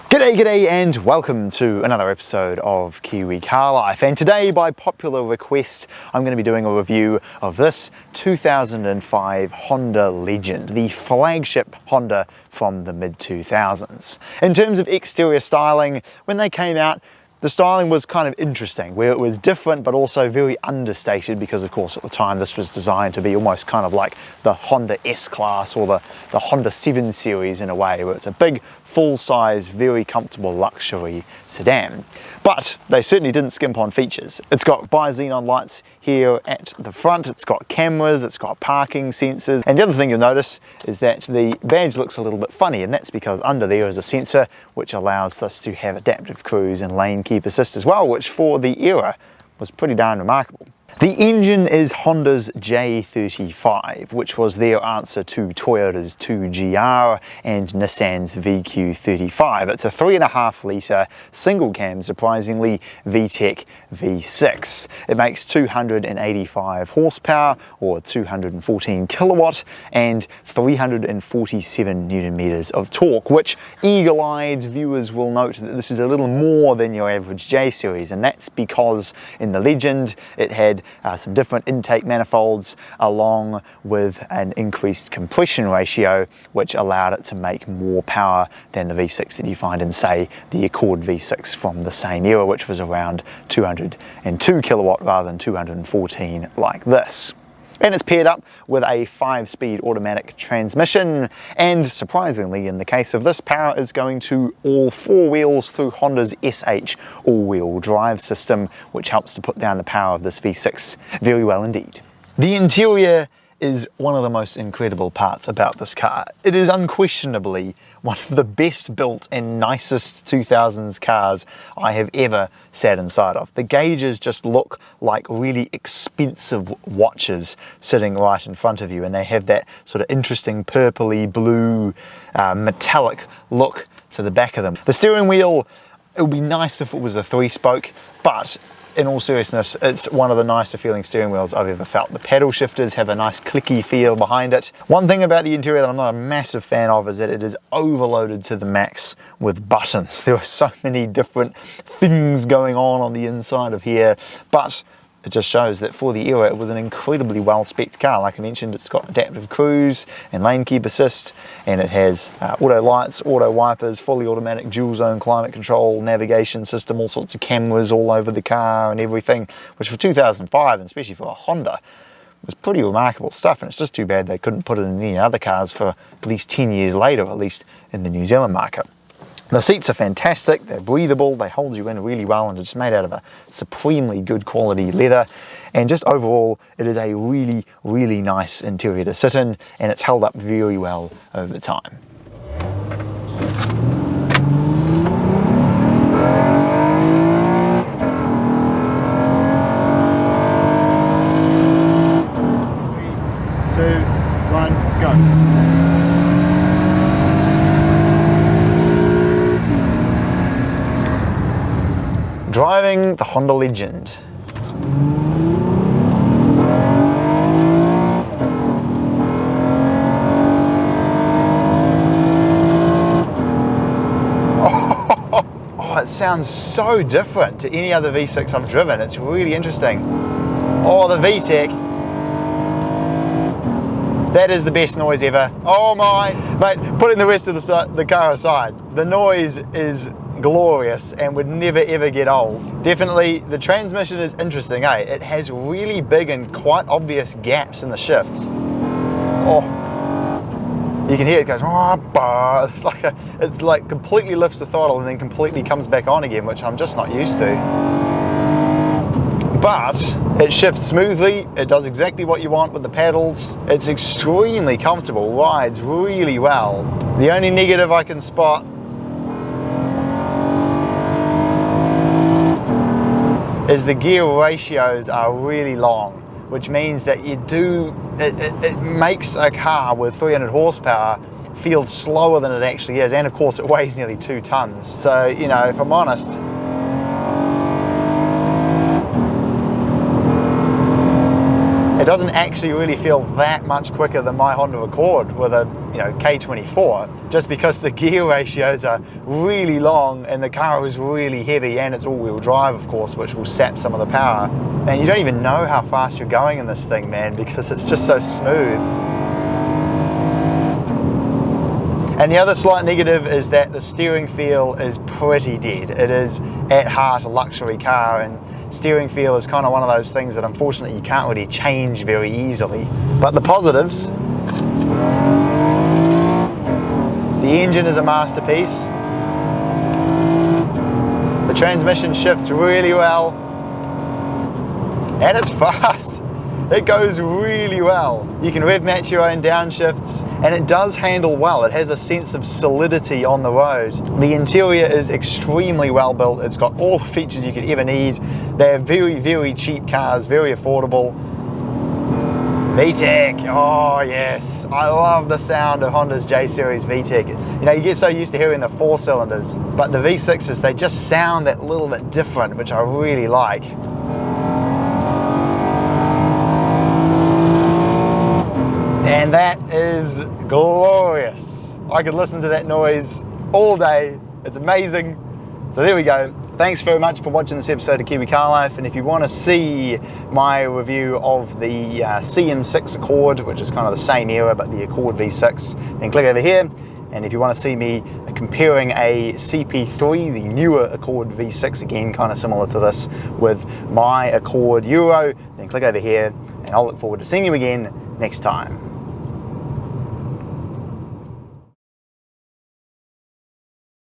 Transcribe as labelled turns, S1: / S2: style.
S1: G'day and welcome to another episode of Kiwi Car Life, and today by popular request I'm going to be doing a review of this 2005 Honda Legend, the flagship Honda from the mid-2000s. In terms of exterior styling, when they came out, the styling was kind of interesting, where it was different but also very understated because of course at the time this was designed to be almost kind of like the Honda S-Class or the Honda 7 Series in a way, where it's a big, full-size, very comfortable luxury sedan. But they certainly didn't skimp on features. It's got bi-xenon lights here at the front, it's got cameras, it's got parking sensors, and the other thing you'll notice is that the badge looks a little bit funny, and that's because under there is a sensor which allows this to have adaptive cruise and lane keep assist as well, which for the era was pretty darn remarkable. The engine is Honda's J35, which was their answer to Toyota's 2GR and Nissan's VQ35. It's a 3.5 litre single cam, surprisingly, VTEC V6. It makes 285 horsepower or 214 kilowatt and 347 newton meters of torque, which eagle-eyed viewers will note that this is a little more than your average J series, and that's because in the Legend it had some different intake manifolds along with an increased compression ratio, which allowed it to make more power than the V6 that you find in, say, the Accord V6 from the same era, which was around 202 kilowatt rather than 214 like this. And it's paired up with a 5-speed automatic transmission, and surprisingly in the case of this, power is going to all 4 wheels through Honda's SH all-wheel drive system, which helps to put down the power of this V6 very well indeed. The interior is one of the most incredible parts about this car. It is unquestionably one of the best built and nicest 2000s cars I have ever sat inside of. The gauges just look like really expensive watches sitting right in front of you, and they have that sort of interesting purpley blue metallic look to the back of them. The steering wheel, it would be nice if it was a 3-spoke, but in all seriousness, it's one of the nicer feeling steering wheels I've ever felt. The paddle shifters have a nice clicky feel behind it. One thing about the interior that I'm not a massive fan of is that it is overloaded to the max with buttons. There are so many different things going on the inside of here, but it just shows that for the era it was an incredibly well-spec'd car. Like I mentioned, it's got adaptive cruise and lane keep assist, and it has auto lights, auto wipers, fully automatic dual zone climate control, navigation system, all sorts of cameras all over the car and everything, which for 2005, and especially for a Honda, was pretty remarkable stuff. And it's just too bad they couldn't put it in any other cars for at least 10 years later, at least in the New Zealand market. The seats are fantastic, they're breathable, they hold you in really well, and it's made out of a supremely good quality leather. And just overall, it is a really, really nice interior to sit in, and it's held up very well over time. Three, 2, 1, go. Driving the Honda Legend. Oh, it sounds so different to any other V6 I've driven. It's really interesting. Oh, the VTEC. That is the best noise ever. Oh my! But putting the rest of the car aside, the noise is glorious and would never ever get old. Definitely the transmission is interesting, eh? It has really big and quite obvious gaps in the shifts. Oh, you can hear it goes, oh, bah. It's like completely lifts the throttle and then completely comes back on again, which I'm just not used to. But it shifts smoothly, it does exactly what you want with the paddles, it's extremely comfortable, rides really well. The only negative I can spot is the gear ratios are really long, which means that it makes a car with 300 horsepower feel slower than it actually is, and of course it weighs nearly 2 tons. So, you know, if I'm honest, It doesn't actually really feel that much quicker than my Honda Accord with a K24, just because the gear ratios are really long and the car is really heavy, and it's all-wheel drive, of course, which will sap some of the power. Man, you don't even know how fast you're going in this thing, man, because it's just so smooth. And the other slight negative is that the steering feel is pretty dead. It is at heart a luxury car, and steering feel is kind of one of those things that unfortunately you can't really change very easily. But the positives: the engine is a masterpiece. The transmission shifts really well, and it's fast. It goes really well. You can rev match your own downshifts, and it does handle well. It has a sense of solidity on the road. The interior is extremely well built. It's got all the features you could ever need. They're very, very cheap cars, very affordable. VTEC, oh yes. I love the sound of Honda's J-Series VTEC. You get so used to hearing the 4 cylinders, but the V6s, they just sound that little bit different, which I really like. And that is glorious. I could listen to that noise all day. It's amazing. So there we go. Thanks very much for watching this episode of Kiwi Car Life. And if you want to see my review of the CM6 Accord, which is kind of the same era, but the Accord V6, then click over here. And if you want to see me comparing a CP3, the newer Accord V6, again, kind of similar to this, with my Accord Euro, then click over here. And I'll look forward to seeing you again next time.